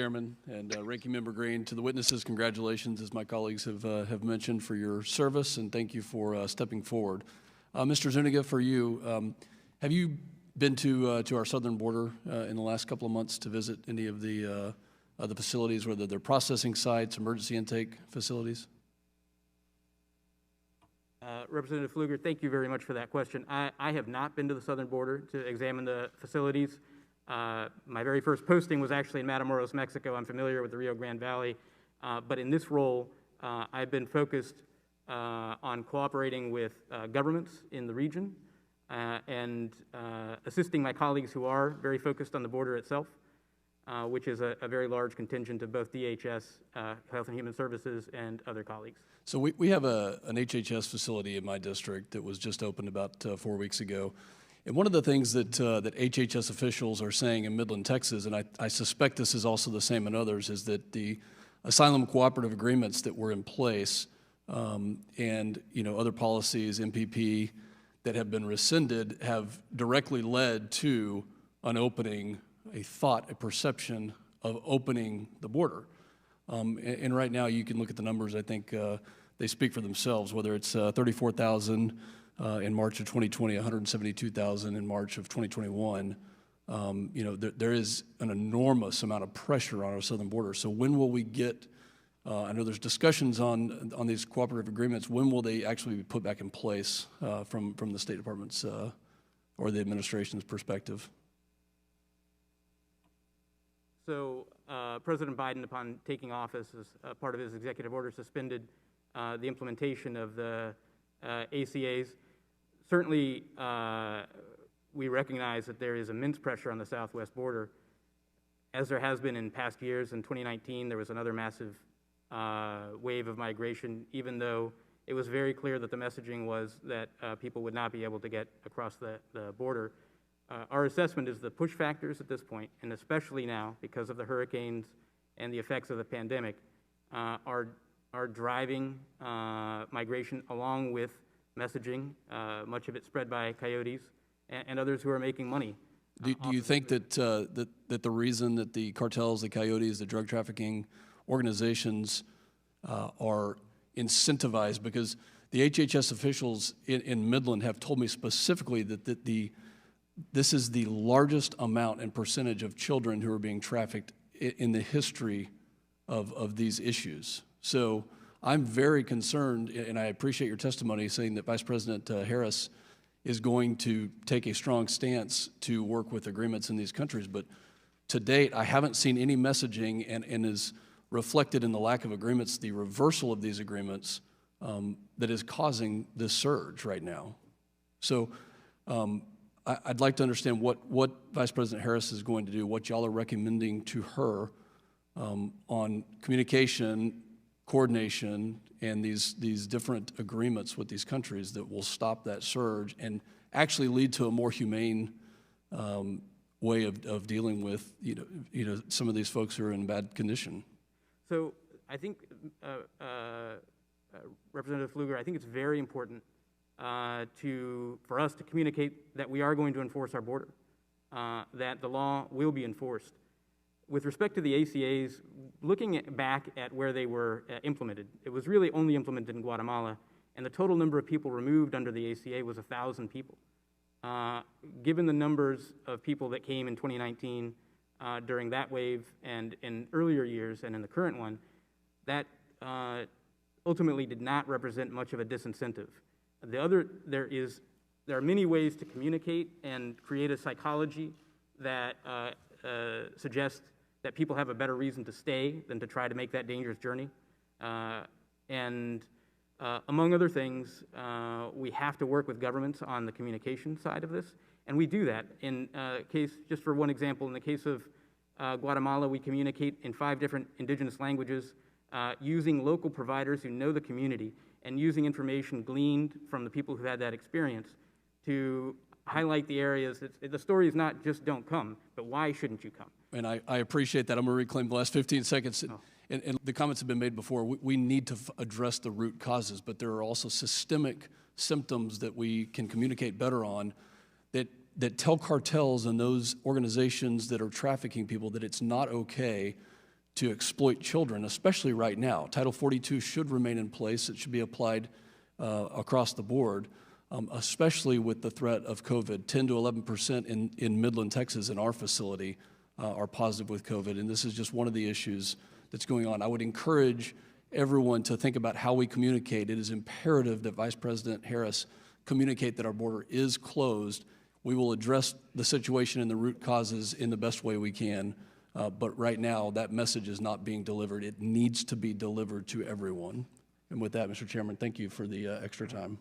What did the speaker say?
Chairman and Ranking Member Green. To the witnesses, congratulations, as my colleagues have mentioned, for your service, and thank you for stepping forward. Mr. Zuniga, for you, have you been to our southern border in the last couple of months to visit any of the facilities, whether they're processing sites, emergency intake facilities? Representative Pfluger, thank you very much for that question. I have not been to the southern border to examine the facilities. My very first posting was actually in Matamoros, Mexico. I'm familiar with the Rio Grande Valley, but in this role, I've been focused on cooperating with governments in the region and assisting my colleagues who are very focused on the border itself, which is a very large contingent of both DHS, Health and Human Services, and other colleagues. So we have an HHS facility in my district that was just opened about 4 weeks ago. And one of the things that HHS officials are saying in Midland, Texas, and I suspect this is also the same in others, is that the asylum cooperative agreements that were in place and other policies, MPP, that have been rescinded have directly led to an opening, a thought, a perception of opening the border. And right now you can look at the numbers. I think they speak for themselves, whether it's 34,000 in March of 2020, 172,000 in March of 2021. There is an enormous amount of pressure on our southern border. So when will we get, I know there's discussions on these cooperative agreements, when will they actually be put back in place from the State Department's or the administration's perspective? So President Biden, upon taking office, as part of his executive order, suspended the implementation of the ACAs. Certainly, we recognize that there is immense pressure on the southwest border, as there has been in past years. In 2019, there was another massive wave of migration, even though it was very clear that the messaging was that people would not be able to get across the border. Our assessment is the push factors at this point, and especially now because of the hurricanes and the effects of the pandemic, are driving migration along with messaging, much of it spread by coyotes and others who are making money. Do you think that the reason that the cartels, the coyotes, the drug trafficking organizations are incentivized, because the HHS officials in Midland have told me specifically that this is the largest amount and percentage of children who are being trafficked in the history of these issues. So I'm very concerned, and I appreciate your testimony saying that Vice President Harris is going to take a strong stance to work with agreements in these countries. But to date, I haven't seen any messaging, and is reflected in the lack of agreements, the reversal of these agreements that is causing this surge right now. So I'd like to understand what Vice President Harris is going to do, what y'all are recommending to her on communication, coordination, and these different agreements with these countries that will stop that surge and actually lead to a more humane way of dealing with some of these folks who are in bad condition. So I think, Representative Pfluger, I think it's very important for us to communicate that we are going to enforce our border, that the law will be enforced. With respect to the ACAs, looking back at where they were implemented, it was really only implemented in Guatemala, and the total number of people removed under the ACA was 1,000 people. Given the numbers of people that came in 2019 during that wave and in earlier years and in the current one, that ultimately did not represent much of a disincentive. There are many ways to communicate and create a psychology that suggests that people have a better reason to stay than to try to make that dangerous journey. And among other things, we have to work with governments on the communication side of this, and we do that. In case, just for one example, in the case of Guatemala, we communicate in 5 different indigenous languages using local providers who know the community and using information gleaned from the people who had that experience to highlight the areas. The story is not just don't come, but why shouldn't you come? And I appreciate that. I'm going to reclaim the last 15 seconds. Oh. And the comments have been made before. We need to address the root causes, but there are also systemic symptoms that we can communicate better on that tell cartels and those organizations that are trafficking people that it's not okay to exploit children, especially right now. Title 42 should remain in place. It should be applied across the board, especially with the threat of COVID. 10 to 11% in Midland, Texas, in our facility are positive with COVID, and this is just one of the issues that's going on. I would encourage everyone to think about how we communicate. It is imperative that Vice President Harris communicate that our border is closed. We will address the situation and the root causes in the best way we can, but right now that message is not being delivered. It needs to be delivered to everyone. And with that, Mr. Chairman, thank you for the extra time.